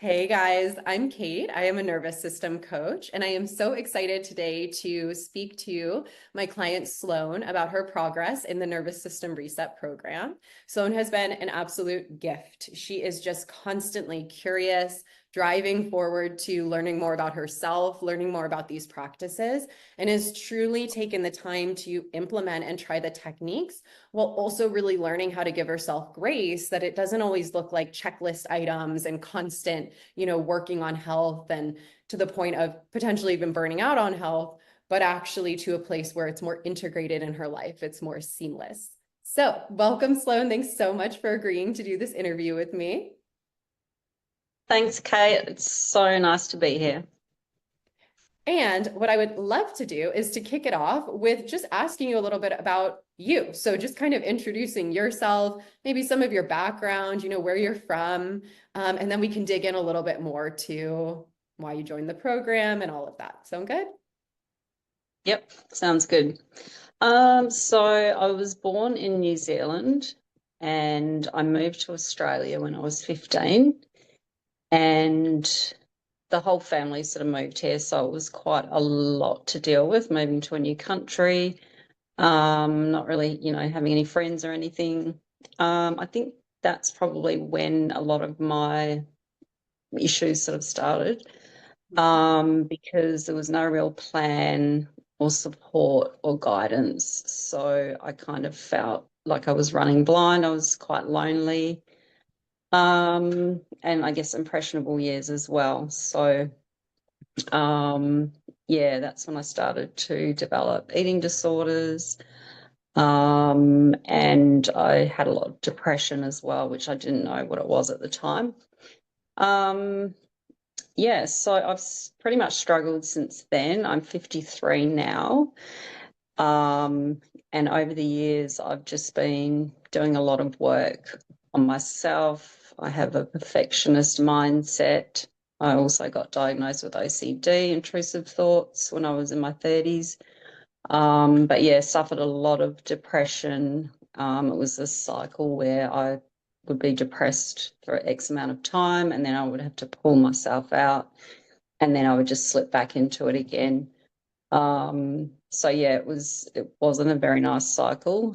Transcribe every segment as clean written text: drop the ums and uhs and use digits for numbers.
Hey guys, I'm Kate. I am a nervous system coach, and I am so excited today to speak to my client Sloane about her progress in the nervous system reset program. Sloane has been an absolute gift. She is just constantly curious, driving forward to learning more about herself, learning more about these practices, and has truly taken the time to implement and try the techniques while also really learning how to give herself grace that it doesn't always look like checklist items and constant, working on health and to the point of potentially even burning out on health, but actually to a place where it's more integrated in her life. It's more seamless. So, welcome, Sloane. Thanks so much for agreeing to do this interview with me. Thanks, Kate. It's so nice to be here. And what I would love to do is to kick it off with just asking you a little bit about you. So, just kind of introducing yourself, maybe some of your background, where you're from, and then we can dig in a little bit more to why you joined the program and all of that. Sound good? Yep, sounds good. So I was born in New Zealand and I moved to Australia when I was 15, and the whole family sort of moved here. So it was quite a lot to deal with moving to a new country, not really, having any friends or anything. I think that's probably when a lot of my issues sort of started. Because there was no real plan or support or guidance. So I kind of felt like I was running blind. I was quite lonely, and I guess impressionable years as well. So, um, yeah, that's when I started to develop eating disorders. And I had a lot of depression as well, which I didn't know what it was at the time. Um, Yeah, so pretty much struggled since then. I'm 53 now. Um, and over the years, I've just been doing a lot of work on myself. I have a perfectionist mindset. I also got diagnosed with OCD, intrusive thoughts, when I was in my 30s. But yeah, suffered a lot of depression. It was a cycle where I would be depressed for X amount of time, and then I would have to pull myself out, and then I would just slip back into it again. So yeah, it wasn't a very nice cycle.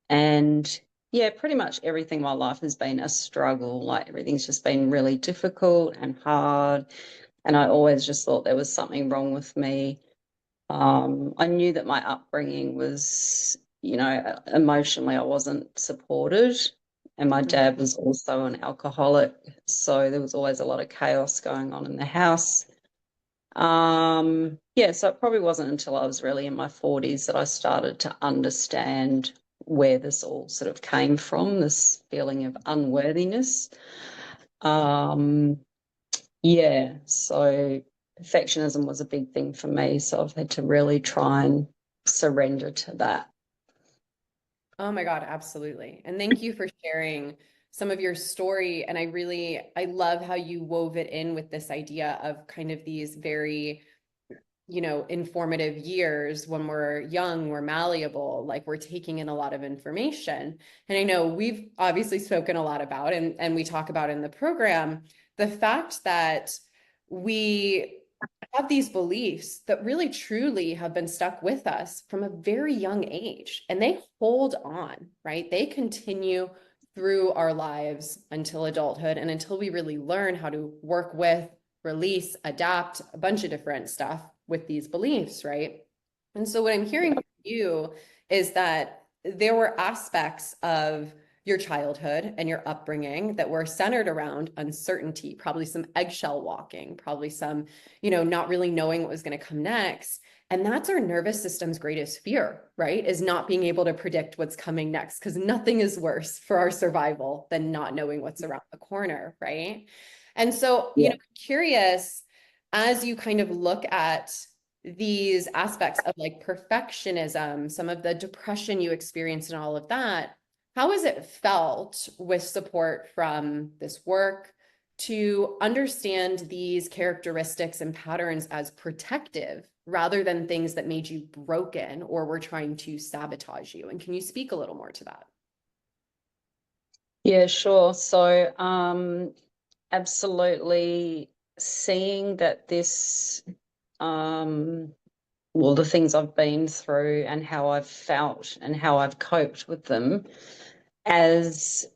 And yeah, pretty much everything in my life has been a struggle. Like everything's just been really difficult and hard. And I always just thought there was something wrong with me. I knew that my upbringing was, emotionally I wasn't supported. And my dad was also an alcoholic. So there was always a lot of chaos going on in the house. Yeah, so it probably wasn't until I was really in my 40s that I started to understand where this all sort of came from, this feeling of unworthiness. Um, yeah, so perfectionism was a big thing for me. So I've had to really try and surrender to that. Oh my God, absolutely. And thank you for sharing some of your story. And I love how you wove it in with this idea of kind of these very, informative years when we're young, we're malleable, like we're taking in a lot of information. And I know we've obviously spoken a lot about, and we talk about in the program, the fact that we have these beliefs that really truly have been stuck with us from a very young age, and they hold on, right? They continue through our lives until adulthood and until we really learn how to work with, release, adapt, a bunch of different stuff with these beliefs, right? And so what I'm hearing from you is that there were aspects of your childhood and your upbringing that were centered around uncertainty, probably some eggshell walking, probably some, not really knowing what was going to come next. And that's our nervous system's greatest fear, right? Is not being able to predict what's coming next, because nothing is worse for our survival than not knowing what's around the corner, right? And so, Yeah. curious, as you kind of look at these aspects of like perfectionism, some of the depression you experienced and all of that, how has it felt with support from this work to understand these characteristics and patterns as protective rather than things that made you broken or were trying to sabotage you? And can you speak a little more to that? Yeah, sure. So, absolutely seeing that this, um, well, the things I've been through and how I've felt and how I've coped with them as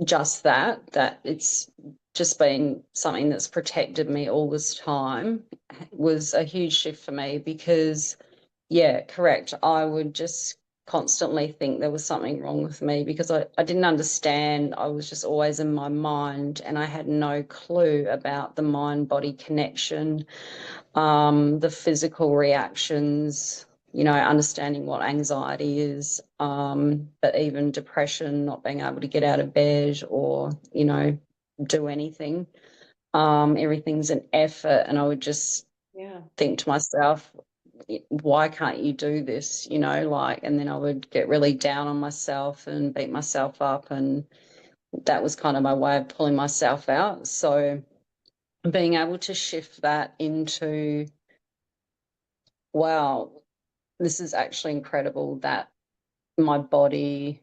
just that, that it's just been something that's protected me all this time was a huge shift for me because, yeah, correct. I would just constantly think there was something wrong with me because I didn't understand. I was just always in my mind and I had no clue about the mind body connection, the physical reactions, understanding what anxiety is, but even depression, not being able to get out of bed or, do anything. Everything's an effort. And I would just Yeah. think to myself, why can't you do this? And then I would get really down on myself and beat myself up. And that was kind of my way of pulling myself out. So being able to shift that into, wow, this is actually incredible that my body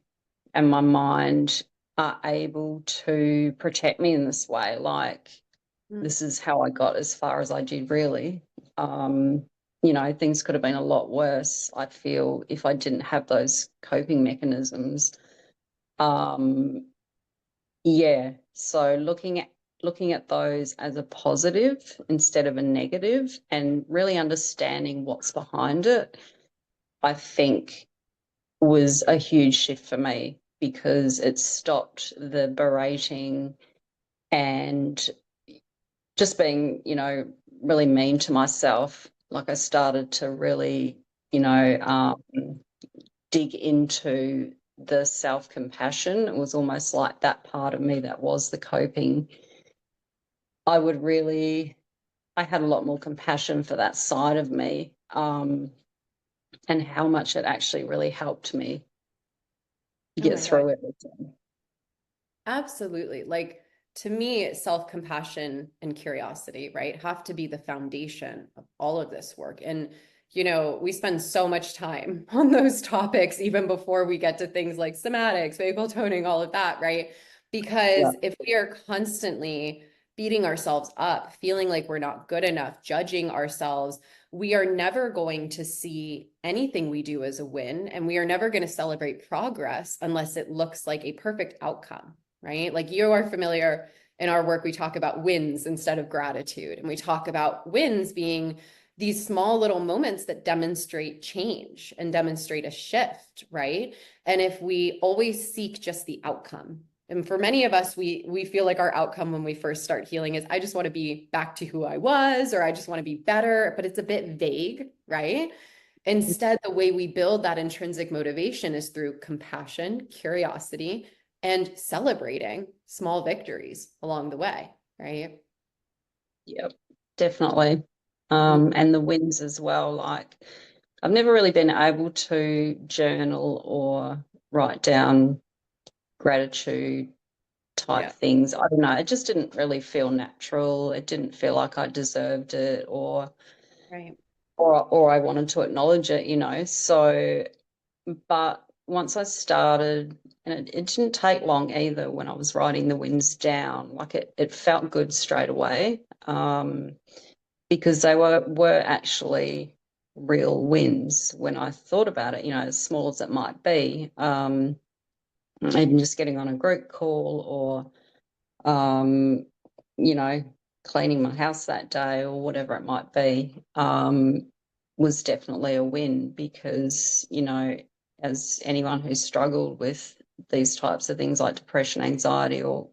and my mind are able to protect me in this way. Like, Mm. this is how I got as far as I did, really. Things could have been a lot worse, I feel, if I didn't have those coping mechanisms. Um, yeah. So looking at those as a positive instead of a negative and really understanding what's behind it, I think was a huge shift for me because it stopped the berating and just being, really mean to myself. Like I started to really, dig into the self compassion. It was almost like that part of me that was the coping. I would really, I had a lot more compassion for that side of me, and how much it actually really helped me to Oh get my God. through everything. Absolutely. Like to me, self-compassion and curiosity, right, have to be the foundation of all of this work. And, we spend so much time on those topics even before we get to things like somatics, vagal toning, all of that, right? Yeah. Because if we are constantly beating ourselves up, feeling like we're not good enough, judging ourselves, we are never going to see anything we do as a win. And we are never going to celebrate progress unless it looks like a perfect outcome, right? Like you are familiar in our work, we talk about wins instead of gratitude. And we talk about wins being these small little moments that demonstrate change and demonstrate a shift, right? And if we always seek just the outcome, and for many of us, we feel like our outcome when we first start healing is I just want to be back to who I was, or I just want to be better, but it's a bit vague, right? Instead, the way we build that intrinsic motivation is through compassion, curiosity, and celebrating small victories along the way, right? Yep, definitely. Mm. And the wins as well. Like, I've never really been able to journal or write down gratitude type Yeah, things. I don't know. It just didn't really feel natural. It didn't feel like I deserved it right. or I wanted to acknowledge it. So, but once I started, and it didn't take long either when I was writing the wins down, like it felt good straight away. Because they were actually real wins when I thought about it, as small as it might be. Even just getting on a group call or, you know, cleaning my house that day or whatever it might be, was definitely a win because, as anyone who's struggled with these types of things like depression, anxiety, or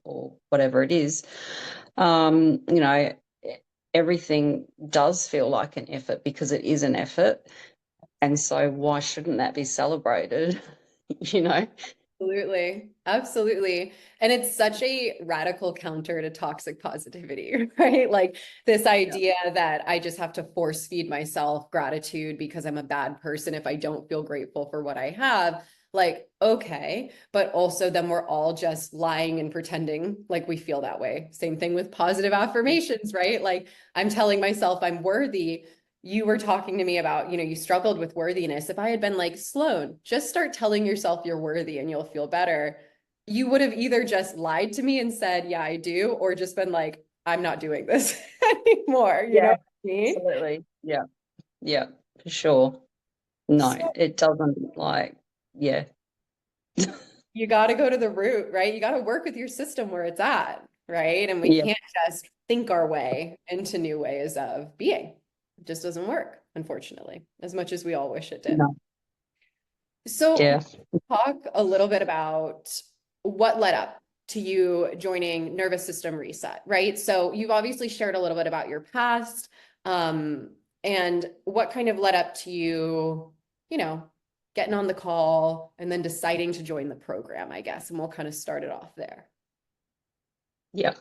whatever it is, you know, everything does feel like an effort because it is an effort. And so why shouldn't that be celebrated? you know? Absolutely. Absolutely. And it's such a radical counter to toxic positivity, right? Like this Yeah. idea that I just have to force feed myself gratitude because I'm a bad person if I don't feel grateful for what I have. Like, okay. But also, then we're all just lying and pretending like we feel that way. Same thing with positive affirmations, right? Like, I'm telling myself I'm worthy. You were talking to me about, you struggled with worthiness. If I had been like, Sloane, just start telling yourself you're worthy and you'll feel better. you would have either just lied to me and said, yeah, I do, or just been like, I'm not doing this anymore. You know Yeah, what I mean? absolutely. Yeah, yeah, for sure. No, So it doesn't like, yeah, you got to go to the root, right? You got to work with your system where it's at, right? And we yeah, can't just think our way into new ways of being. It just doesn't work, unfortunately, as much as we all wish it did. no, So yeah, talk a little bit about what led up to you joining Nervous System Reset, right? So you've obviously shared a little bit about your past, um, and what kind of led up to you, you know, getting on the call and then deciding to join the program, I guess. And we'll kind of start it off there. yeah.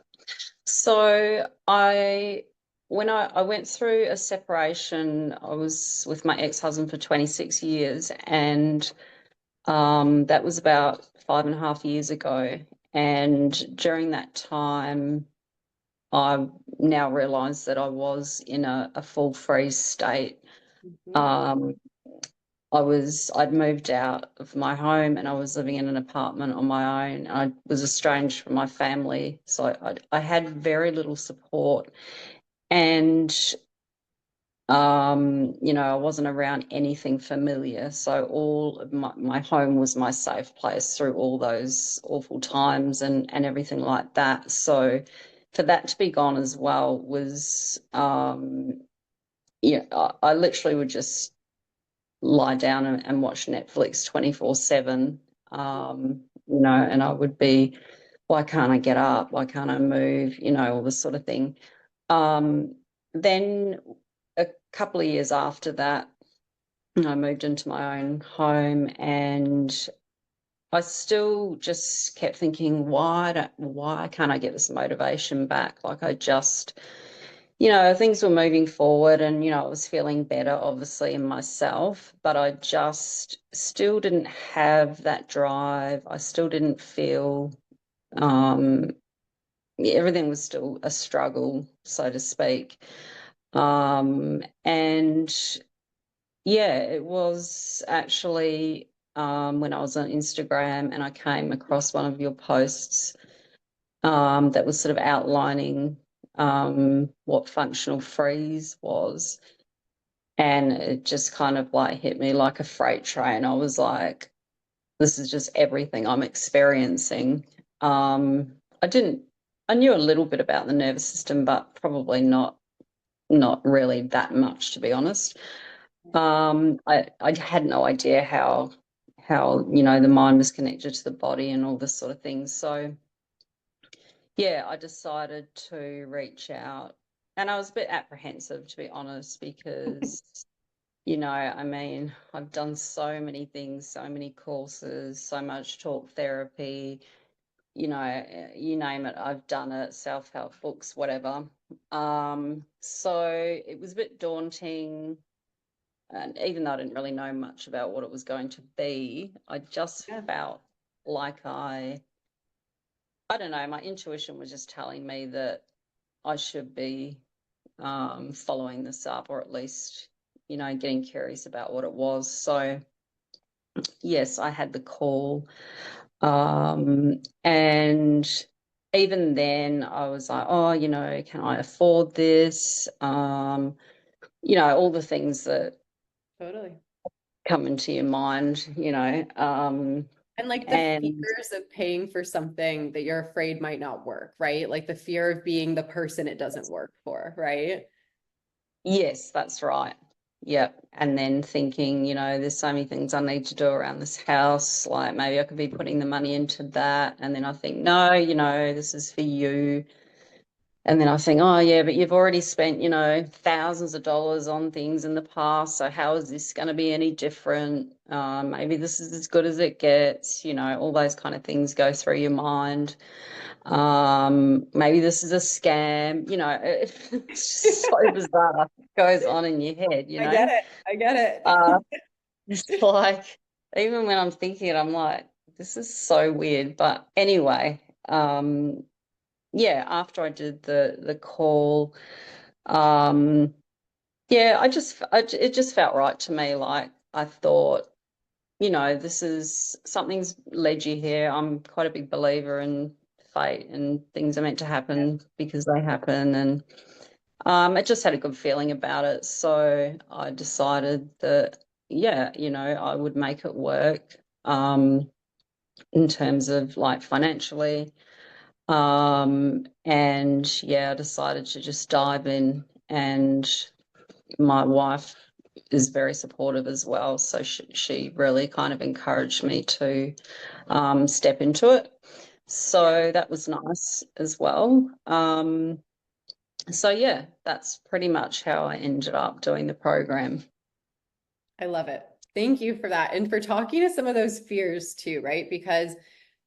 So when I went through a separation, I was with my ex-husband for 26 years, and that was about 5.5 years ago. And during that time, I now realised that I was in a full freeze state. Mhm. Um, I'd moved out of my home and I was living in an apartment on my own. I was estranged from my family, so I had very little support. And I wasn't around anything familiar. So all of my home was my safe place through all those awful times and everything like that. So for that to be gone as well was, yeah, I literally would just lie down and watch Netflix 24/7, and I would be, why can't I get up? Why can't I move? All this sort of thing. Um, then a couple of years after that, I moved into my own home, and I still just kept thinking, why can't I get this motivation back? Like I just, things were moving forward, and I was feeling better, obviously, in myself, but I just still didn't have that drive. I still didn't feel, um, everything was still a struggle, so to speak. And yeah, it was actually when I was on Instagram and I came across one of your posts that was sort of outlining what functional freeze was. And it just kind of like hit me like a freight train. I was like, this is just everything I'm experiencing. I didn't, I knew a little bit about the nervous system, but probably not really that much, to be honest. I had no idea how the mind was connected to the body and all this sort of thing. So yeah, I decided to reach out, and I was a bit apprehensive, to be honest, because I mean, I've done so many things, so many courses, so much talk therapy, you name it, I've done it, self-help books, whatever. So it was a bit daunting. And even though I didn't really know much about what it was going to be, I just Yeah, felt like I don't know, my intuition was just telling me that I should be following this up, or at least, getting curious about what it was. So, yes, I had the call. And even then, I was like, oh, can I afford this? All the things that totally. come into your mind, And like the and fears of paying for something that you're afraid might not work, right? Like the fear of being the person it doesn't work for, right? yes, that's right. Yep. And then thinking, there's so many things I need to do around this house. Like maybe I could be putting the money into that. And then I think, no, this is for you. And then I think, oh, yeah, but you've already spent, thousands of dollars on things in the past. So how is this going to be any different? Maybe this is as good as it gets. All those kind of things go through your mind. Maybe this is a scam. It's just so bizarre. It goes on in your head, I get it. I get Uh, it. it's like, even when I'm thinking it, I'm like, this is so weird. But anyway, yeah, after I did the call, yeah, it just felt right to me. Like I thought, this is something's led you here. I'm quite a big believer in fate, and things are meant to happen because they happen. And I just had a good feeling about it. So I decided that, yeah, I would make it work in terms of like financially. And yeah, I decided to just dive in, and my wife is very supportive as well. So she really kind of encouraged me to step into it. Yeah. So that was nice as well. So yeah, that's pretty much how I ended up doing the program. I love it. Thank you for that. And for talking to some of those fears too, right? Because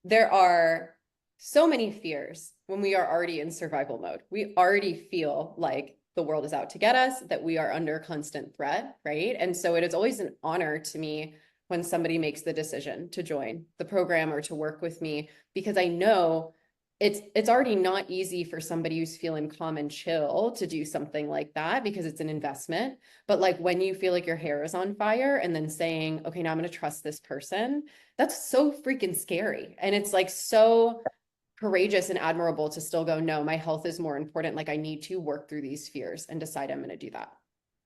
there are so many fears when we are already in survival mode. We already feel like the world is out to get us, that we are under constant threat, right? And so it is always an honor to me when somebody makes the decision to join the program or to work with me, because I know it's already not easy for somebody who's feeling calm and chill to do something like that because it's an investment. But like when you feel like your hair is on fire and then saying, okay, now I'm going to trust this person, that's so freaking scary. And it's like so courageous and admirable to still go, no, my health is more important. Like I need to work through these fears and decide I'm going to do that.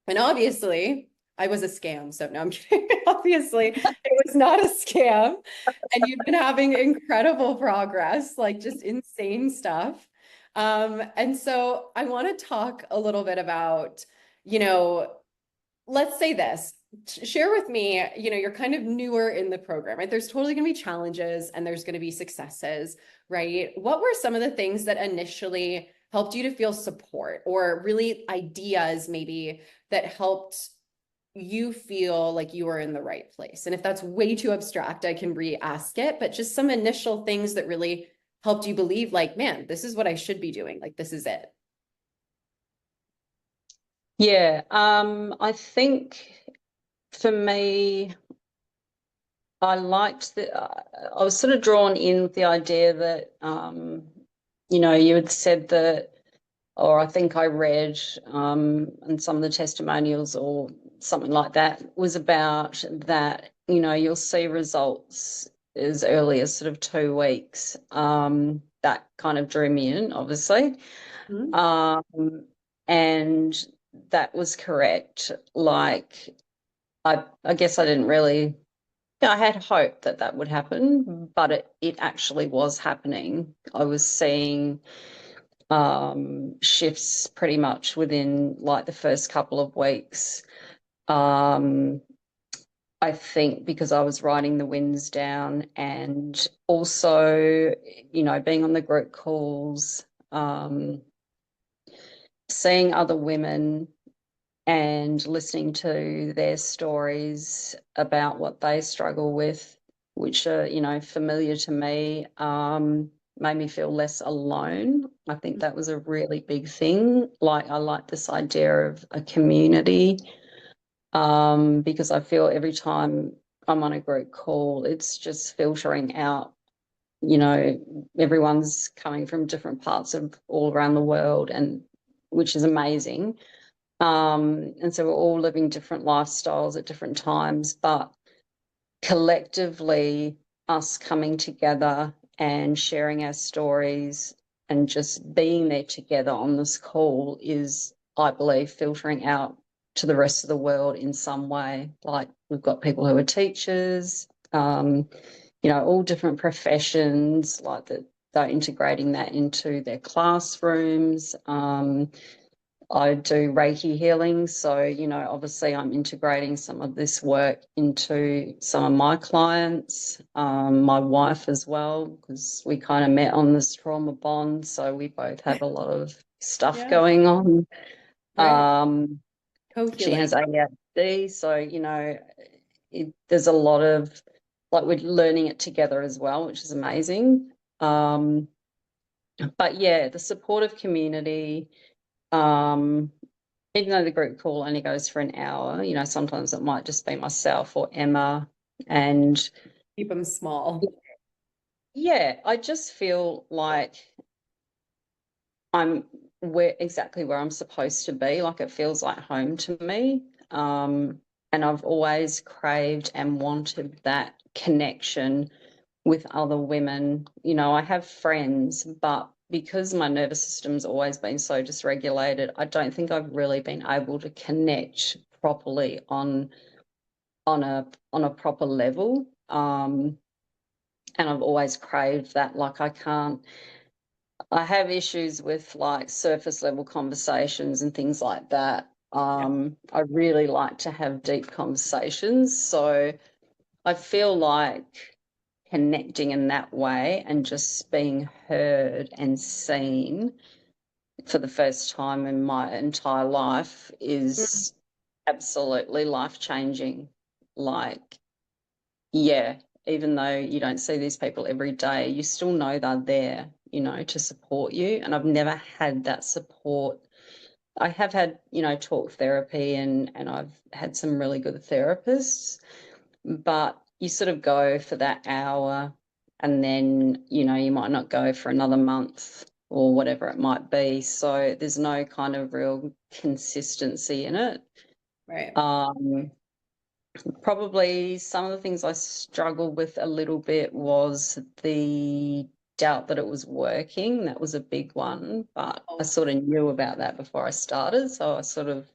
And obviously, I was a scam. So no, I'm kidding. Obviously, it was not a scam. And you've been having incredible progress, like just insane stuff. And so I want to talk a little bit about, you know, let's say this. Share with me, you're kind of newer in the program, right? There's totally going to be challenges and there's going to be successes, right? What were some of the things that initially helped you to feel support, or really ideas maybe that helped you feel like you were in the right place? And if that's way too abstract, I can re-ask it, but just some initial things that really helped you believe like, man, this is what I should be doing. Like, this is it. Yeah, I think for me, I liked I was sort of drawn in with the idea that, you had said that, or I think I read and some of the testimonials or something like that was about that, you'll see results as early as sort of 2 weeks. That kind of drew me in, obviously. Mhm. Um, and that was correct. Like, I guess I didn't really, yeah, I had hope that that would happen, but it actually was happening. I was seeing shifts pretty much within like the first couple of weeks. Um, I think because I was writing the wins down, and also, being on the group calls, seeing other women and listening to their stories about what they struggle with, which are, familiar to me, made me feel less alone. I think that was a really big thing. Like, I like this idea of a community, because I feel every time I'm on a group call, it's just filtering out, you know, everyone's coming from different parts of all around the world, and which is amazing. And so we're all living different lifestyles at different times, but collectively, us coming together and sharing our stories and just being there together on this call is, I believe, filtering out to the rest of the world in some way. Like, we've got people who are teachers, all different professions, like that they're integrating that into their classrooms. I do Reiki healing. So, obviously I'm integrating some of this work into some of my clients, my wife as well, because we kind of met on this trauma bond. So we both have a lot of stuff Yeah, going on. right. Um, she Co-healing. has ADHD. So, there's a lot of, like, we're learning it together as well, which is amazing. But yeah, the supportive community, um, even though the group call only goes for an hour, sometimes it might just be myself or Emma. And Keep them small. yeah, I just feel like I'm exactly where I'm supposed to be. Like, it feels like home to me. And I've always craved and wanted that connection with other women. You know, I have friends, but because my nervous system's always been so dysregulated, I don't think I've really been able to connect properly on a proper level. And I've always craved that. Like I have issues with like surface level conversations and things like that. Yeah. I really like to have deep conversations. So I feel like connecting in that way and just being heard and seen for the first time in my entire life Mm. is absolutely life changing. Like, yeah, even though you don't see these people every day, you still know they're there, you know, to support you. And I've never had that support. I have had, you know, talk therapy and I've had some really good therapists, but you sort of go for that hour and then, you know, you might not go for another month or whatever it might be. So there's no kind of real consistency in it. Right. Um, Probably some of the things I struggled with a little bit was the doubt that it was working. That was a big one, but I Oh, sort of knew about that before I started. So I sort of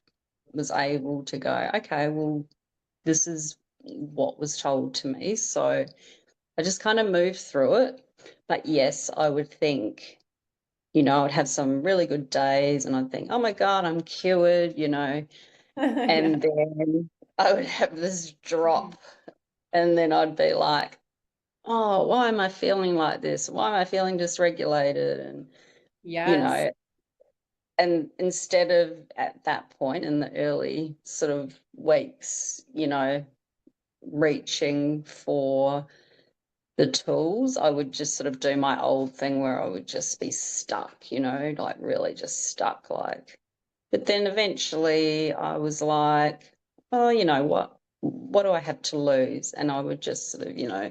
was able to go, okay, well, this is what was told to me. So I just kind of moved through it. But yes, I would think, you know, I'd have some really good days and I'd think, oh my God, I'm cured, you know, yeah. and then I would have this drop and then I'd be like, oh, why am I feeling like this? Why am I feeling dysregulated? And, you Yes. know, and instead of at that point in the early sort of weeks, you know, reaching for the tools, I would just sort of do my old thing where I would just be stuck, you know, like really just stuck. Like, but then eventually I was like, oh, you know what? What do I have to lose? And I would just sort of, you know,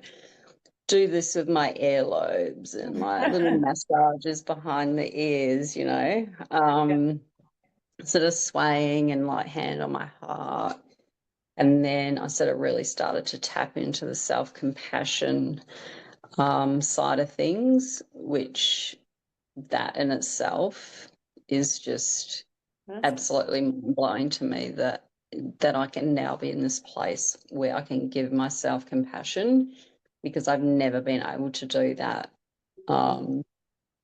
do this with my earlobes and my little massages behind the ears, you know, Yeah. sort of swaying and like hand on my heart. And then I sort of really started to tap into the self compassion side of things, which that in itself is just That's absolutely blowing to me that I can now be in this place where I can give myself compassion because I've never been able to do that um,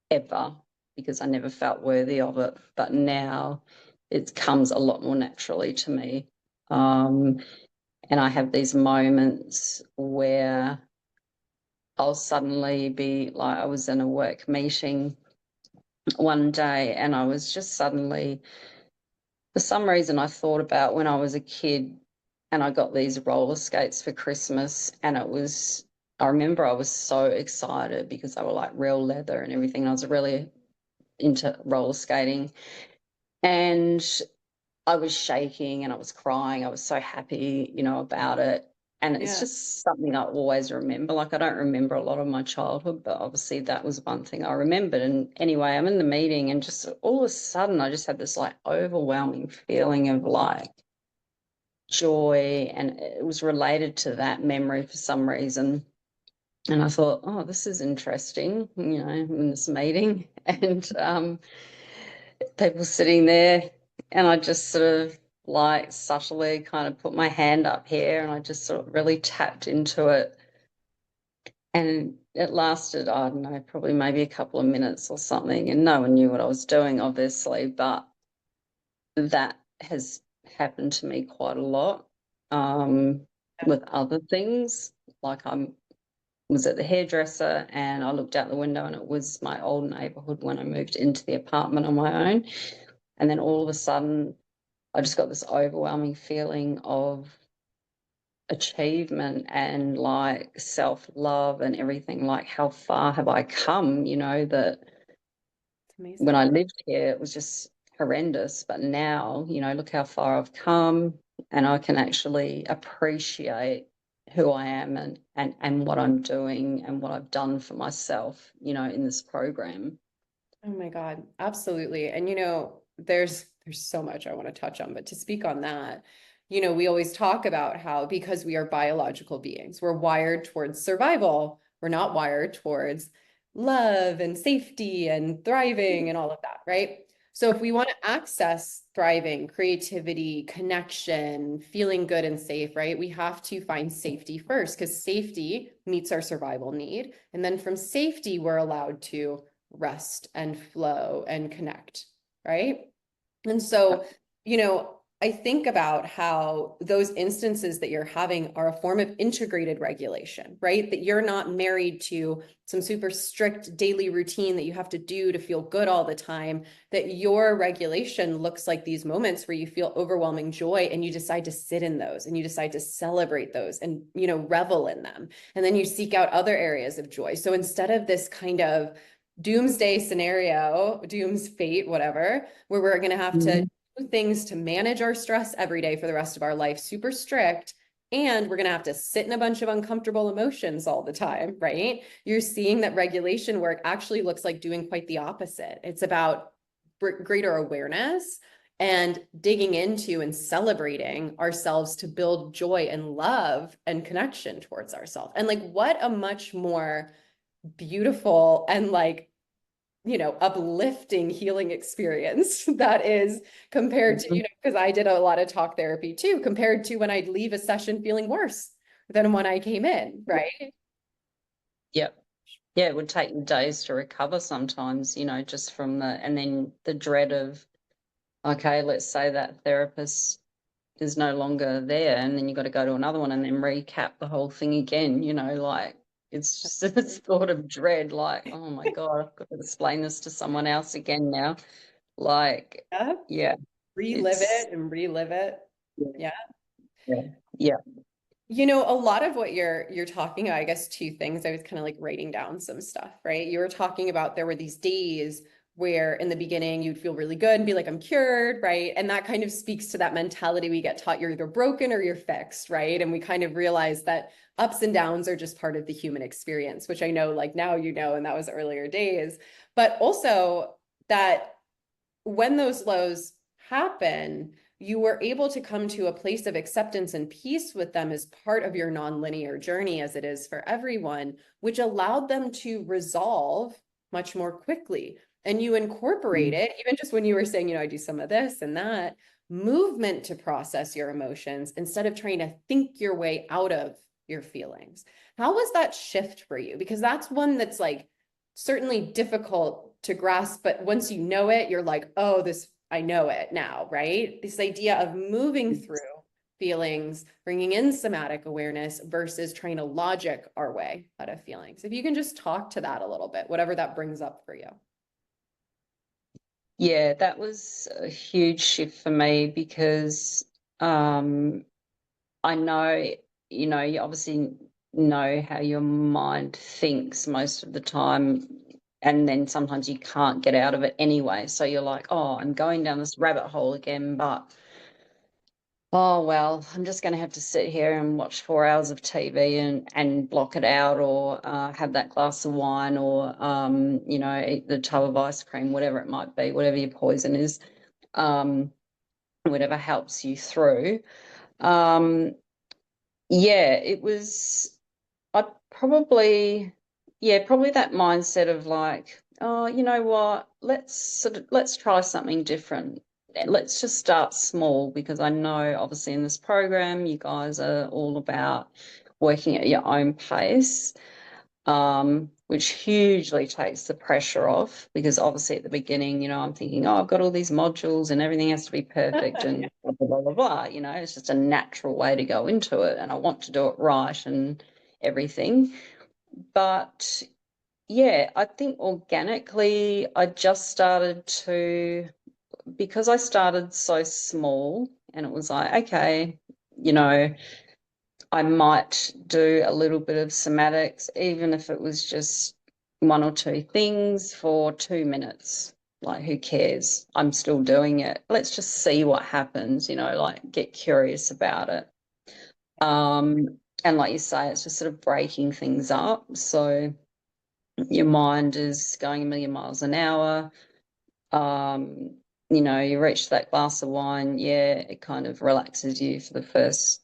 ever because I never felt worthy of it. But now it comes a lot more naturally to me. Um, and I have these moments where I'll suddenly be like, I was in a work meeting one day and I was just suddenly, for some reason, I thought about when I was a kid and I got these roller skates for Christmas. And I remember I was so excited because they were like real leather and everything. And I was really into roller skating. And I was shaking and I was crying. I was so happy, you know, about it. And it's yeah. just something I always remember. Like, I don't remember a lot of my childhood, but obviously that was one thing I remembered. And anyway, I'm in the meeting and just all of a sudden I just had this like overwhelming feeling of like joy. And it was related to that memory for some reason. And I thought, oh, this is interesting, you know, in this meeting. And people sitting there, and I just sort of like subtly kind of put my hand up here and I just sort of really tapped into it. And it lasted, I don't know, probably maybe a couple of minutes or something. And no one knew what I was doing, obviously, but that has happened to me quite a lot with other things. Like was at the hairdresser and I looked out the window and it was my old neighborhood when I moved into the apartment on my own. And then all of a sudden, I just got this overwhelming feeling of achievement and like self love and everything. Like, how far have I come? You know, that It's when amazing. I lived here, it was just horrendous. But now, you know, look how far I've come and I can actually appreciate who I am and what I'm doing and what I've done for myself, you know, in this program. Oh my God, absolutely. And you know, there's so much I want to touch on, but to speak on that, we always talk about how because we are biological beings, we're wired towards survival. We're not wired towards love and safety and thriving and all of that, right? So if we want to access thriving, creativity, connection, feeling good and safe, right? We have to find safety first because safety meets our survival need. And then from safety, we're allowed to rest and flow and connect, right? And so, I think about how those instances that you're having are a form of integrated regulation, right? That you're not married to some super strict daily routine that you have to do to feel good all the time, that your regulation looks like these moments where you feel overwhelming joy and you decide to sit in those and you decide to celebrate those and, revel in them. And then you seek out other areas of joy. So instead of this kind of doomsday scenario, doom's fate, whatever, where we're going to have to Mhm. do things to manage our stress every day for the rest of our life, super strict. And we're going to have to sit in a bunch of uncomfortable emotions all the time, right? You're seeing that regulation work actually looks like doing quite the opposite. It's about greater awareness and digging into and celebrating ourselves to build joy and love and connection towards ourselves. And like, what a much more beautiful and like uplifting healing experience that is compared to, Mhm. because I did a lot of talk therapy too, compared to when I'd leave a session feeling worse than when I came in, right? Yep. Yeah, it would take you days to recover sometimes, just from and then the dread of, okay, let's say that therapist is no longer there, and then you got to go to another one and then recap the whole thing again, like it's just this thought of dread, like, oh my God, I've got to explain this to someone else again now. Like, Yeah. yeah, Relive it's, it and relive it. yeah, Yeah. yeah, yeah. A lot of what you're talking about, I guess two things. I was kind of like writing down some stuff, right? You were talking about there were these days where in the beginning you'd feel really good and be like, I'm cured, right? And that kind of speaks to that mentality we get taught you're either broken or you're fixed, right? And we kind of realize that ups and downs are just part of the human experience, which I know like now and that was earlier days. But also that when those lows happen, you were able to come to a place of acceptance and peace with them as part of your nonlinear journey, as it is for everyone, which allowed them to resolve much more quickly. And you incorporate Mm. it, even just when you were saying, I do some of this and that movement to process your emotions instead of trying to think your way out of your feelings. How was that shift for you? Because that's one that's like certainly difficult to grasp, but once you know it, you're like, oh, I know it now, right? This idea of moving through feelings, bringing in somatic awareness versus trying to logic our way out of feelings. If you can just talk to that a little bit, whatever that brings up for you. Yeah, that was a huge shift for me because um, I know, you obviously know how your mind thinks most of the time, and then sometimes you can't get out of it anyway. So you're like, oh, I'm going down this rabbit hole again, but oh well, I'm just going to have to sit here and watch 4 hours of TV and block it out, or have that glass of wine, or eat the tub of ice cream, whatever it might be, whatever your poison is, um, whatever helps you through. Um, yeah, it was. I probably, yeah, probably that mindset of like, oh, you know what? Let's try something different. Let's just start small, because I know obviously in this program you guys are all about working at your own pace, which hugely takes the pressure off, because obviously at the beginning, I'm thinking, oh, I've got all these modules and everything has to be perfect and blah, blah, blah, blah, blah. It's just a natural way to go into it, and I want to do it right and everything. But yeah, I think organically I just started to, because I started so small, and it was like, okay, you know, I might do a little bit of somatics, even if it was just one or two things for 2 minutes. Like, who cares? I'm still doing it. Let's just see what happens, like get curious about it. And like you say, it's just sort of breaking things up. So your mind is going a million miles an hour. Um, you reach that glass of wine, yeah, it kind of relaxes you for the first,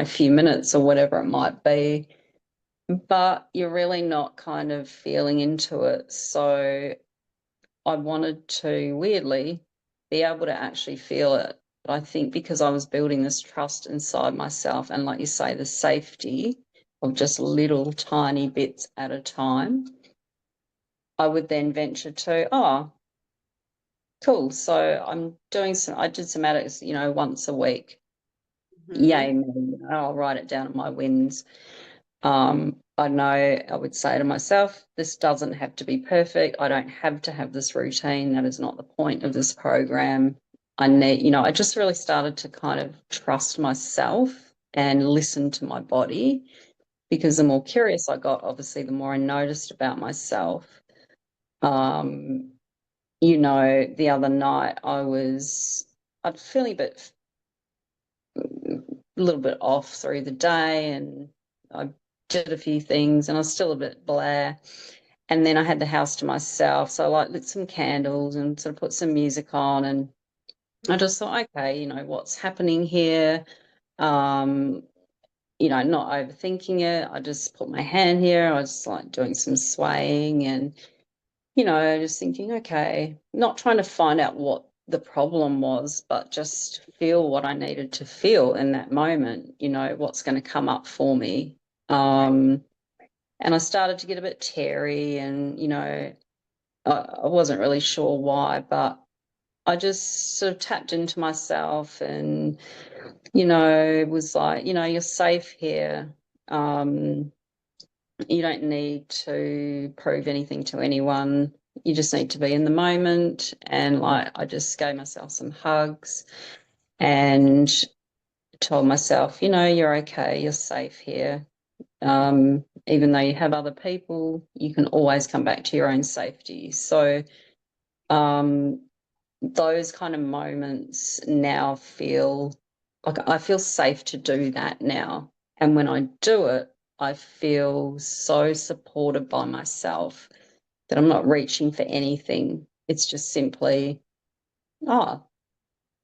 few minutes or whatever it might be, but you're really not kind of feeling into it. So I wanted to, weirdly, be able to actually feel it. But I think because I was building this trust inside myself and, like you say, the safety of just little tiny bits at a time, I would then venture to, oh, cool. So I did some addicts, once a week. Hmm. Yay, me. I'll write it down at my wins. I know I would say to myself, this doesn't have to be perfect. I don't have to have this routine. That is not the point of this program. I just really started to kind of trust myself and listen to my body, because the more curious I got, obviously, the more I noticed about myself. Um, the other night I'd feeling a little bit off through the day, and I did a few things and I was still a bit blah. And then I had the house to myself. So I like lit some candles and sort of put some music on, and I just thought, okay, what's happening here? Um, not overthinking it. I just put my hand here. I was like doing some swaying and, just thinking, okay, not trying to find out what the problem was, but just feel what I needed to feel in that moment, what's going to come up for me. And I started to get a bit teary, and, I wasn't really sure why, but I just sort of tapped into myself and, was like, you're safe here. Um, you don't need to prove anything to anyone. You just need to be in the moment. And like, I just gave myself some hugs and told myself, you're okay, you're safe here. Even though you have other people, you can always come back to your own safety. So, um, those kind of moments now feel like I feel safe to do that now. And when I do it, I feel so supported by myself that I'm not reaching for anything. It's just simply, oh,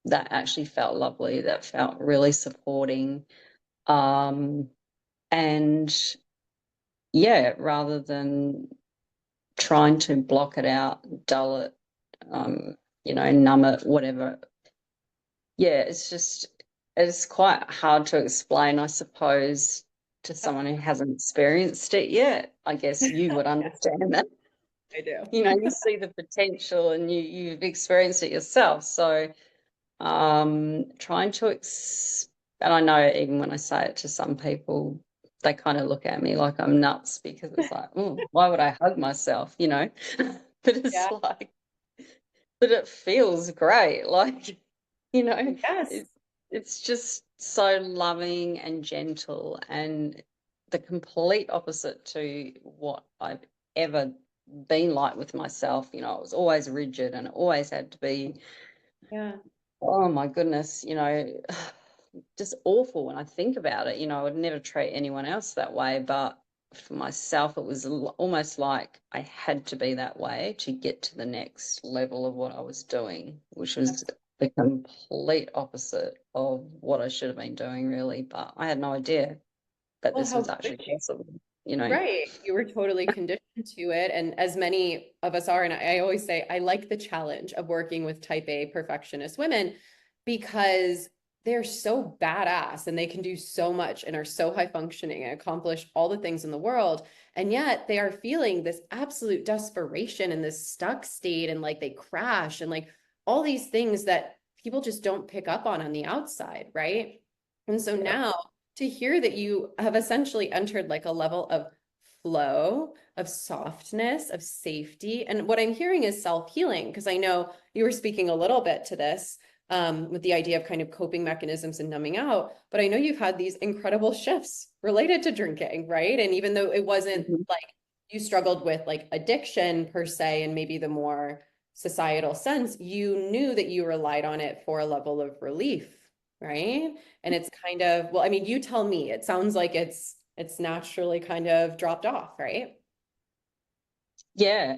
that actually felt lovely. That felt really supporting. Um, and yeah, rather than trying to block it out, dull it, numb it, whatever. Yeah, it's quite hard to explain, I suppose, to someone who hasn't experienced it yet. I guess you would Yeah, understand that. I do. You see the potential and you've experienced it yourself. So trying to and I know even when I say it to some people, they kind of look at me like I'm nuts, because it's like, oh, why would I hug myself, But it's Yeah. like, but it feels great. Like, you know, Yes. it, it's just so loving and gentle, and the complete opposite to what I've ever been like with myself. I was always rigid and it always had to be, Yeah. oh my goodness, just awful when I think about it. I would never treat anyone else that way, but for myself, it was almost like I had to be that way to get to the next level of what I was doing, which was the complete opposite of what I should have been doing, really. But I had no idea that Well, this how was could actually you? possible. Right. You were totally conditioned to it. And as many of us are, and I always say, I like the challenge of working with type A perfectionist women because they're so badass and they can do so much and are so high functioning and accomplish all the things in the world. And yet they are feeling this absolute desperation and this stuck state, and like they crash and like all these things that people just don't pick up on the outside. Right. And so Yeah. now to hear that you have essentially entered like a level of flow, of softness, of safety. And what I'm hearing is self-healing, because I know you were speaking a little bit to this with the idea of kind of coping mechanisms and numbing out. But I know you've had these incredible shifts related to drinking, right? And even though it wasn't Mhm. like you struggled with like addiction per se, and maybe the more societal sense, you knew that you relied on it for a level of relief, right? And it's kind of, well, I mean, you tell me, it sounds like it's naturally kind of dropped off, right? Yeah,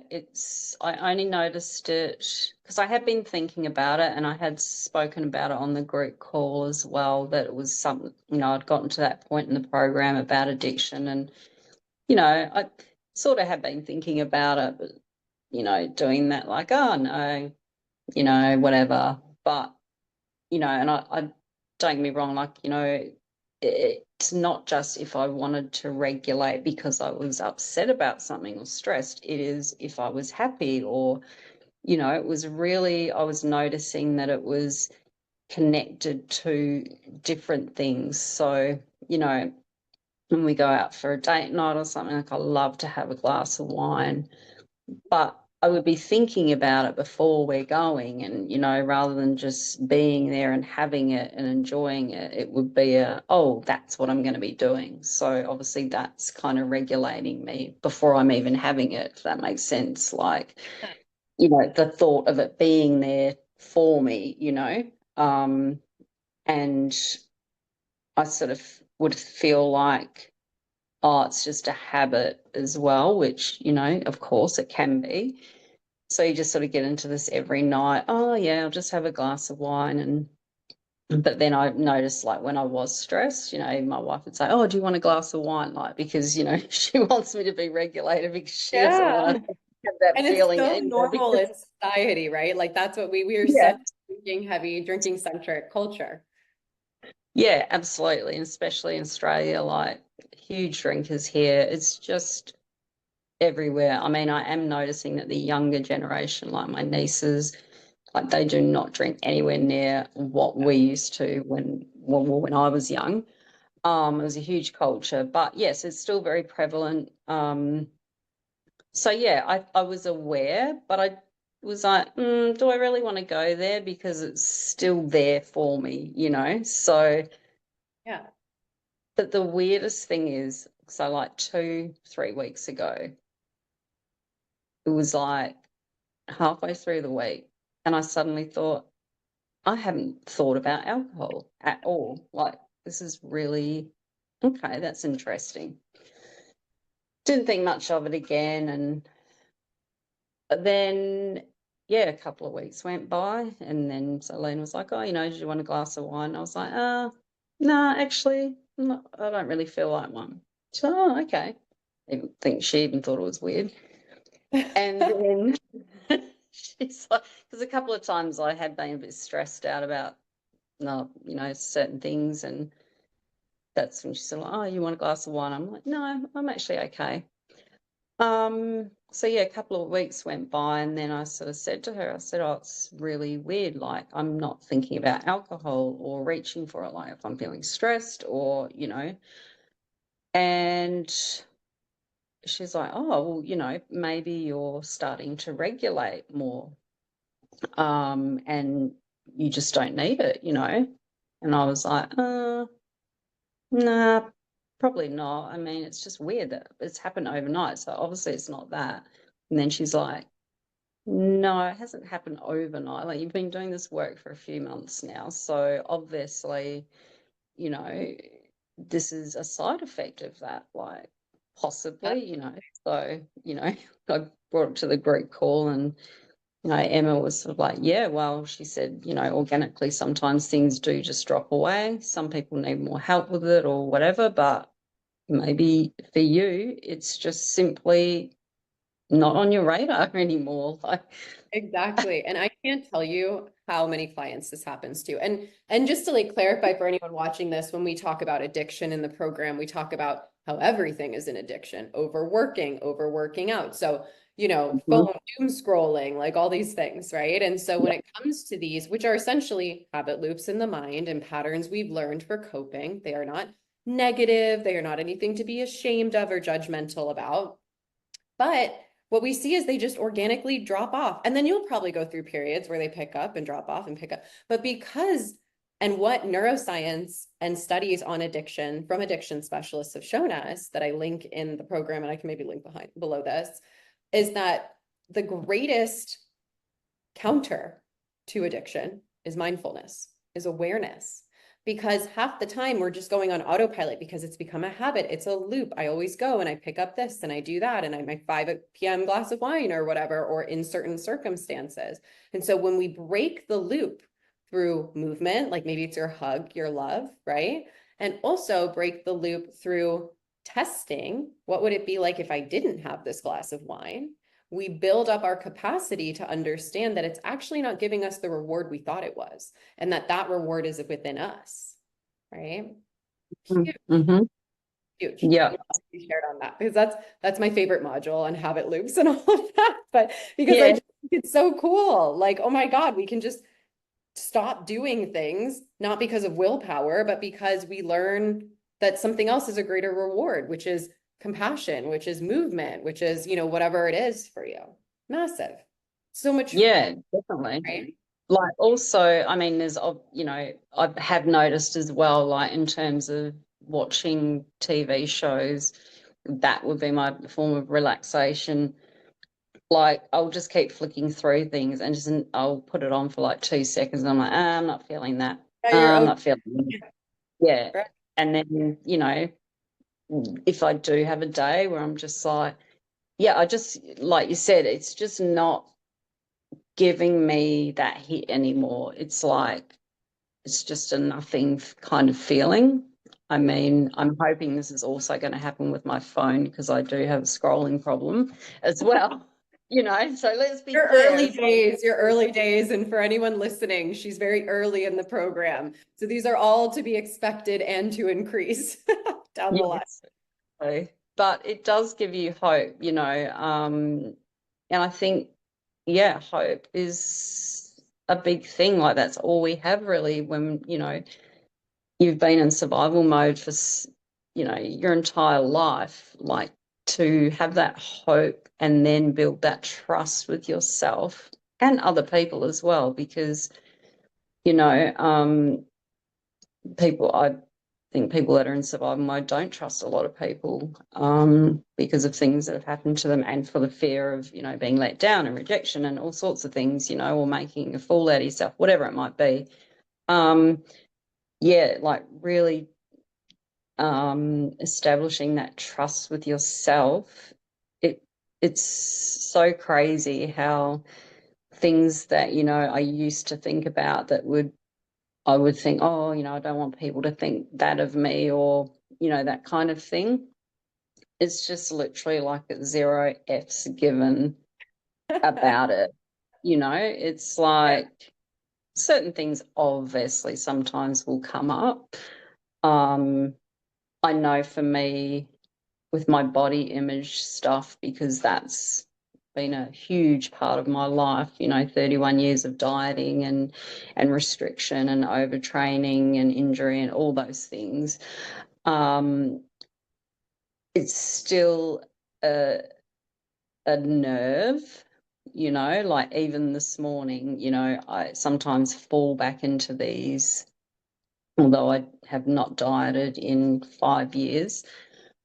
I only noticed it because I had been thinking about it and I had spoken about it on the group call as well, that it was something, I'd gotten to that point in the program about addiction. And, I sort of have been thinking about it, but, doing that like, oh no, whatever. But, and I don't get me wrong, like, it's not just if I wanted to regulate because I was upset about something or stressed. It is if I was happy, or, it was really, I was noticing that it was connected to different things. So, when we go out for a date night or something, like I love to have a glass of wine, but I would be thinking about it before we're going, and rather than just being there and having it and enjoying it, it would be oh, that's what I'm going to be doing. So obviously that's kind of regulating me before I'm even having it, if that makes sense. Like, the thought of it being there for me, and I sort of would feel like, oh, it's just a habit as well, which, of course it can be. So you just sort of get into this every night. Oh yeah, I'll just have a glass of wine. But then I noticed, like, when I was stressed, my wife would say, oh, do you want a glass of wine? Like, because, she wants me to be regulated because she doesn't want Yeah. to have that And it's feeling so either. normal Because in society, right? Like that's what we are yeah, such drinking heavy, drinking centric culture. yeah, absolutely. And especially in Australia, like, huge drinkers here. It's just everywhere. I mean, I am noticing that the younger generation, like my nieces, like, they do not drink anywhere near what we used to when I was young. It was a huge culture, but yes, it's still very prevalent. So yeah, I was aware, but I was like, do I really want to go there because it's still there for me? So, Yeah. but the weirdest thing is, so like 2, 3 weeks ago, it was like halfway through the week, and I suddenly thought, I haven't thought about alcohol at all. Like, this is really okay, that's interesting. Didn't think much of it again. And then, yeah, a couple of weeks went by, and then Sloane was like, oh, do you want a glass of wine? I was like, no, actually, I don't really feel like one. She's like, oh, okay. I think she even thought it was weird. And then she's like, because a couple of times I had been a bit stressed out about, no, certain things. And that's when she said, oh, you want a glass of wine? I'm like, no, I'm actually okay. So yeah, a couple of weeks went by, and then I sort of said to her, I said, oh, it's really weird. Like, I'm not thinking about alcohol or reaching for it, like if I'm feeling stressed or. And she's like, oh, well, maybe you're starting to regulate more. And you just don't need it. And I was like, nah, probably not. I mean, it's just weird that it's happened overnight. So obviously it's not that. And then she's like, no, it hasn't happened overnight. Like, you've been doing this work for a few months now. So obviously, you know, this is a side effect of that, like, Yeah. possibly. So, I brought it to the group call, and, Emma was sort of like, yeah, well, she said, organically, sometimes things do just drop away. Some people need more help with it or whatever, but maybe for you, it's just simply not on your radar anymore. Like, Exactly. And I can't tell you how many clients this happens to. And just to like clarify for anyone watching this, when we talk about addiction in the program, we talk about how everything is an addiction, overworking, overworking out. So, mhm, phone doom scrolling, like all these things, right? And so when yeah, it comes to these, which are essentially habit loops in the mind and patterns we've learned for coping, they are not negative, they are not anything to be ashamed of or judgmental about. But what we see is they just organically drop off. And then you'll probably go through periods where they pick up and drop off and pick up. But because, and what neuroscience and studies on addiction from addiction specialists have shown us, that I link in the program, and I can maybe link below this, is that the greatest counter to addiction is mindfulness, is awareness. because half the time we're just going on autopilot because it's become a habit. It's a loop. I always go and I pick up this and I do that and I my 5 p.m. glass of wine or whatever, or in certain circumstances. And so when we break the loop through movement, like maybe it's your hug, your love, right? And also break the loop through testing. What would it be like if I didn't have this glass of wine? We build up our capacity to understand that it's actually not giving us the reward we thought it was, and that that reward is within us, right? Huge, Mm-hmm. huge. I'm Yeah. glad you shared on that because that's my favorite module on habit loops and all of that. But because I Yeah. just think it's so cool. Like, oh my God, we can just stop doing things, not because of willpower, but because we learn that something else is a greater reward, which is compassion, which is movement, which is, whatever it is for you. Massive. So much fun, Yeah, definitely. right? Like also, I mean, I have noticed as well, like in terms of watching TV shows, that would be my form of relaxation. Like I'll just keep flicking through things and just I'll put it on for like 2 seconds and I'm like, I'm not feeling that. Yeah, you're I'm okay, not feeling it. Yeah. right? And then, if I do have a day where I'm just like, yeah, I just, like you said, it's just not giving me that hit anymore. It's like, it's just a nothing kind of feeling. I mean, I'm hoping this is also going to happen with my phone because I do have a scrolling problem as well, so let's be Your clear. early It's like, days, your early days. And for anyone listening, she's very early in the program. So these are all to be expected and to increase down the line. yes, but it does give you hope, and I think, yeah, hope is a big thing. Like that's all we have really when, you've been in survival mode for, your entire life, like to have that hope and then build that trust with yourself and other people as well, because, you know, um, I think people that are in survival mode don't trust a lot of people because of things that have happened to them and for the fear of, being let down and rejection and all sorts of things, or making a fool out of yourself, whatever it might be. Um, yeah, like really establishing that trust with yourself. It's so crazy how things that I used to think about I would think, oh, I don't want people to think that of me, or that kind of thing. It's just literally like a zero F's given about it. It's like certain things obviously sometimes will come up. um I know for me, with my body image stuff, because that's been a huge part of my life, 31 years of dieting and restriction and overtraining and injury and all those things. um it's still a, a nerve, like even this morning, I sometimes fall back into these, although I have not dieted in 5 years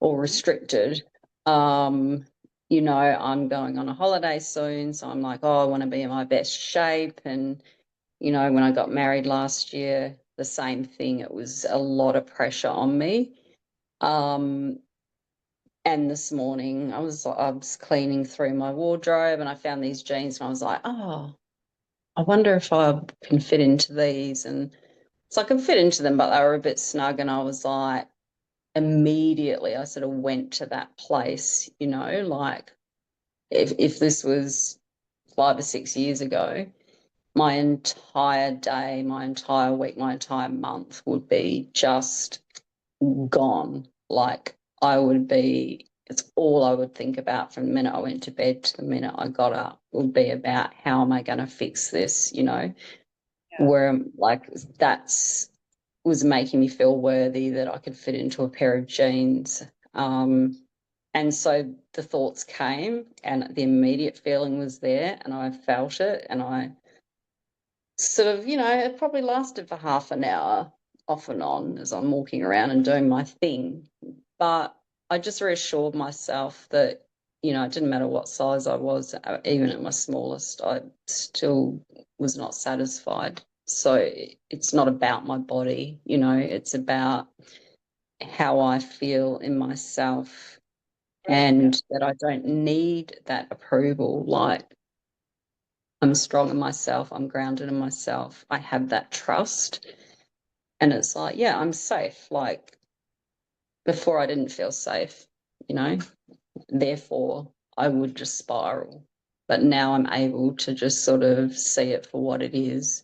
or restricted. Um, I'm going on a holiday soon, so I'm like, oh, I want to be in my best shape. And, when I got married last year, the same thing. It was a lot of pressure on me. Um, and this morning I was cleaning through my wardrobe and I found these jeans and I was like, oh, I wonder if I can fit into these. And so I can fit into them, but they were a bit snug. And I was like, immediately I sort of went to that place, like if this was 5 or 6 years ago, my entire day, my entire week, my entire month would be just gone. Like I would be, it's all I would think about from the minute I went to bed to the minute I got up would be about how am I going to fix this, Yeah. where like that's was making me feel worthy that I could fit into a pair of jeans. And so the thoughts came and the immediate feeling was there and I felt it and I sort of, it probably lasted for half an hour off and on as I'm walking around and doing my thing. But I just reassured myself that, it didn't matter what size I was, even at my smallest, I still was not satisfied. So it's not about my body, you know, it's about how I feel in myself, Right. and that I don't need that approval. Like, I'm strong in myself, I'm grounded in myself, I have that trust. And it's like, yeah, I'm safe. Like, before I didn't feel safe, you know, therefore I would just spiral. But now I'm able to just sort of see it for what it is,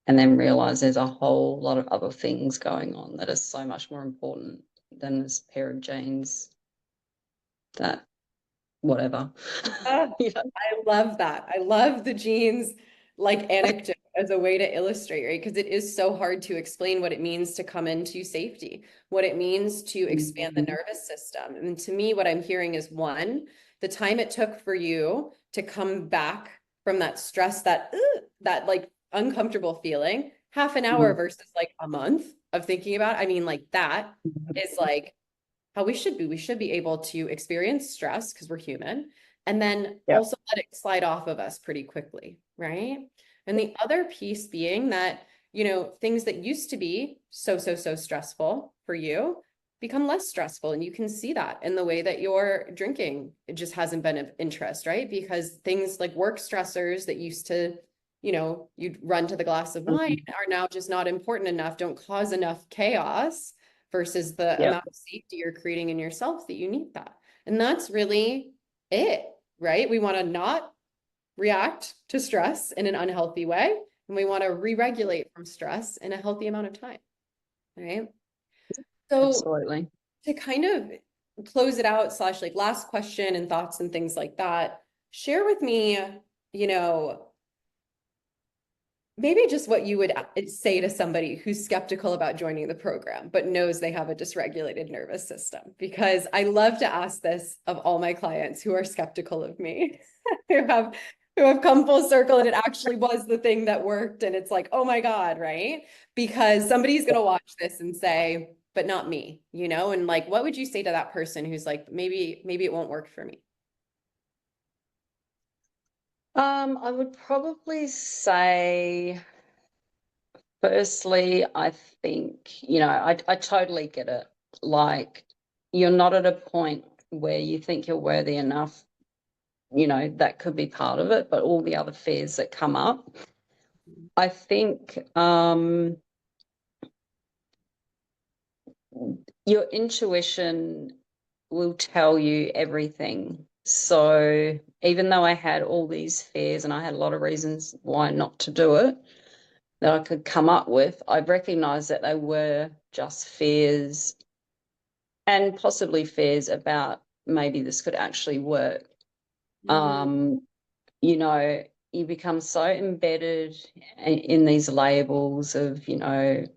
and then realize there's a whole lot of other things going on that are so much more important than this pair of jeans that whatever. Ah, You know? I love that. I love the genes like anecdote as a way to illustrate, right? Because it is so hard to explain what it means to come into safety, what it means to expand the Mhm. nervous system. And to me, what I'm hearing is one, the time it took for you to come back from that stress, that like uncomfortable feeling, half an hour Mhm. versus like a month of thinking about. I mean, like that is like how we should be. We should be able to experience stress because we're human and then Yep. also let it slide off of us pretty quickly, right? And the other piece being that, things that used to be so stressful for you become less stressful. And you can see that in the way that you're drinking. It just hasn't been of interest, right? Because things like work stressors that used to, you'd run to the glass of wine Mhm. are now just not important enough, don't cause enough chaos versus the Yep. amount of safety you're creating in yourself that you need that. And that's really it, right? We want to not react to stress in an unhealthy way, and we want to re-regulate from stress in a healthy amount of time, right? So Absolutely. to kind of close it out, slash like last question and thoughts and things like that, share with me, you know, maybe just what you would say to somebody who's skeptical about joining the program, but knows they have a dysregulated nervous system. Because I love to ask this of all my clients who are skeptical of me, who have come full circle and it actually was the thing that worked. And it's like, oh my God, right? Because somebody's gonna watch this and say, but not me, And like, what would you say to that person who's like, maybe it won't work for me? I would probably say, firstly, I think, I totally get it. Like, you're not at a point where you think you're worthy enough, that could be part of it, but all the other fears that come up. I think your intuition will tell you everything. So even though I had all these fears and I had a lot of reasons why not to do it that I could come up with, I recognized that they were just fears, and possibly fears about maybe this could actually work. Mhm. Um, you know, you become so embedded in these labels of, a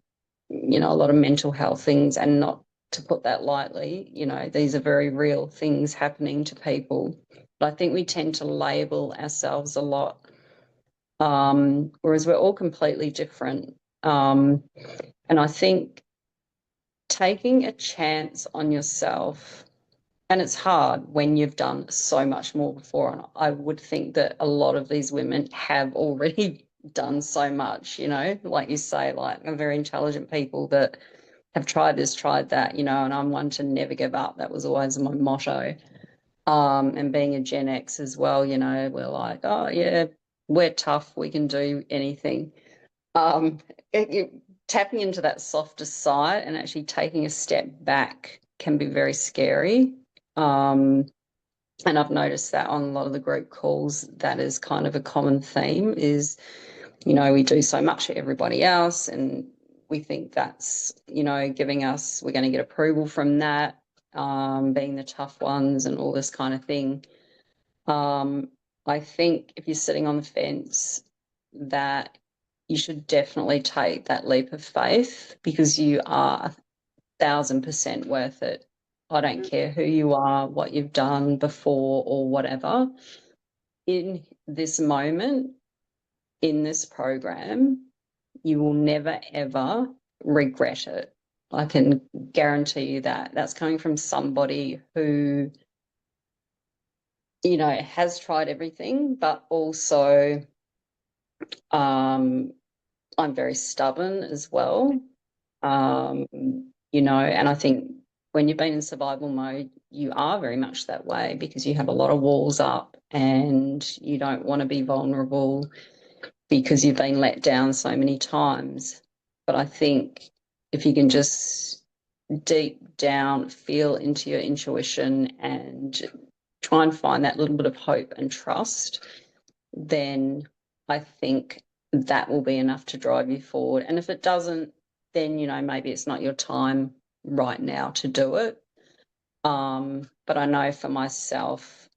lot of mental health things, and not to put that lightly, these are very real things happening to people. But I think we tend to label ourselves a lot, whereas we're all completely different. And I think taking a chance on yourself, and it's hard when you've done so much more before. And I would think that a lot of these women have already done so much, like you say, like are very intelligent people that have tried this, tried that, and I'm one to never give up. That was always my motto. And being a Gen X as well, we're like, oh yeah, we're tough, we can do anything. Um, Tapping into that softer side and actually taking a step back can be very scary. Um, and I've noticed that on a lot of the group calls, that is kind of a common theme is, we do so much for everybody else, and we think that's, giving us, we're going to get approval from that, being the tough ones and all this kind of thing. Um, I think if you're sitting on the fence, that you should definitely take that leap of faith, because you are 1,000% worth it. I don't care who you are, what you've done before, or whatever. In this moment, in this program, you will never, ever regret it. I can guarantee you that. That's coming from somebody who, has tried everything, but also, um, I'm very stubborn as well. Um, and I think when you've been in survival mode, you are very much that way because you have a lot of walls up and you don't want to be vulnerable because you've been let down so many times. But I think if you can just deep down feel into your intuition and try and find that little bit of hope and trust, then I think that will be enough to drive you forward. And if it doesn't, then, maybe it's not your time right now to do it. But I know for myself,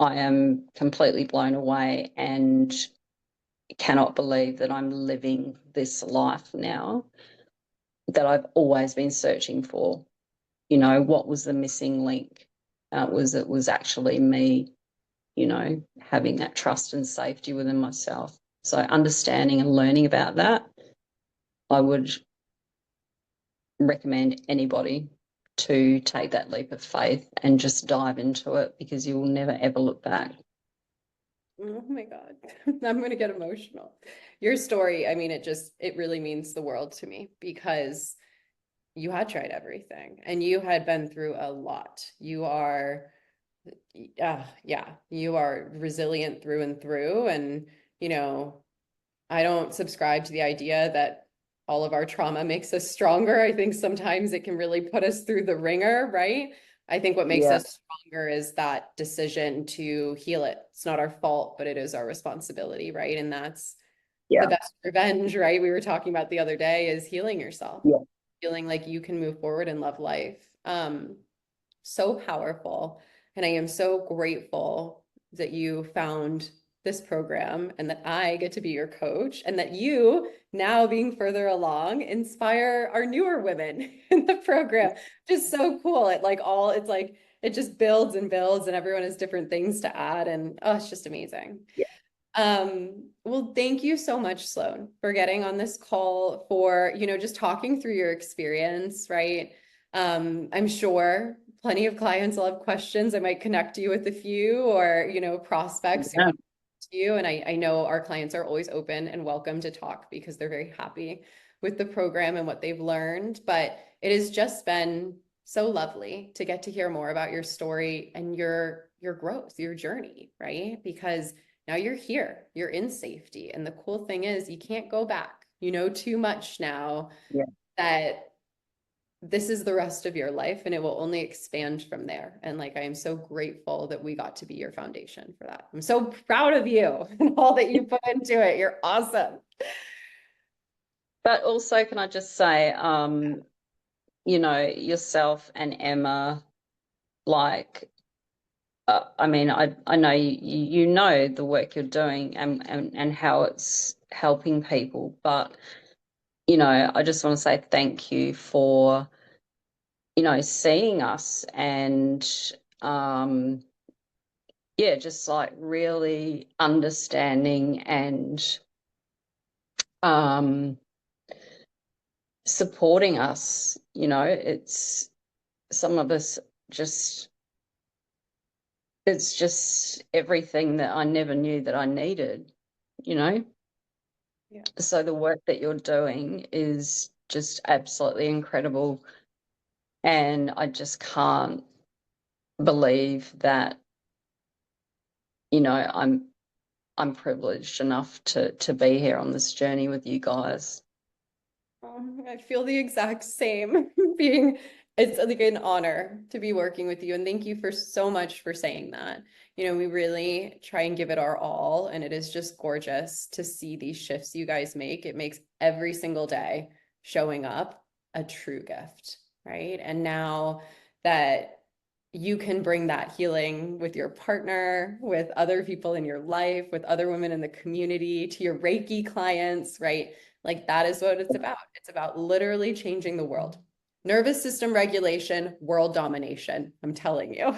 I am completely blown away and cannot believe that I'm living this life now that I've always been searching for. What was the missing link? It was actually me, having that trust and safety within myself. So understanding and learning about that, I would recommend anybody to take that leap of faith and just dive into it because you will never ever look back. Oh my God. I'm going to get emotional. Your story, I mean, it really means the world to me because you had tried everything and you had been through a lot. You are, yeah, you are resilient through and through. And, you know, I don't subscribe to the idea that all of our trauma makes us stronger. I think sometimes it can really put us through the ringer, right? I think what makes Yeah, us stronger is that decision to heal it. It's not our fault, but it is our responsibility, right? And that's the yeah, best revenge, right? We were talking about the other day is healing yourself, yeah. feeling like you can move forward and love life. So powerful. And I am so grateful that you found this program and that I get to be your coach and that you, now being further along, inspire our newer women in the program. Just so cool. It's like it just builds and builds and everyone has different things to add. And oh, it's just amazing. Well, thank you so much, Sloane, for getting on this call, for, just talking through your experience, right? I'm sure plenty of clients will have questions. I might connect you with a few or, prospects who Yeah. want to you. And I know our clients are always open and welcome to talk because they're very happy with the program and what they've learned. But it has just been so lovely to get to hear more about your story and your growth, your journey, right? Because now you're here, you're in safety. And the cool thing is you can't go back. You know too much now Yeah. that this is the rest of your life and it will only expand from there. And I am so grateful that we got to be your foundation for that. I'm so proud of you and all that you put into it. You're awesome. But also, can I just say, yourself and Emma, like, I mean, I know you know the work you're doing and how it's helping people, but I just want to say thank you for seeing us and um, yeah, just like really understanding and um, supporting us. It's some of us just it's just everything that I never knew that I needed, you know. Yeah. So the work that you're doing is just absolutely incredible, and I just can't believe that I'm privileged enough to be here on this journey with you guys. I feel the exact same. It's like an honor to be working with you. And thank you for so much for saying that. We really try and give it our all. And it is just gorgeous to see these shifts you guys make. It makes every single day showing up a true gift, right? And now that you can bring that healing with your partner, with other people in your life, with other women in the community, to your Reiki clients, right? That is what it's about. It's about literally changing the world. Nervous system regulation, world domination. I'm telling you.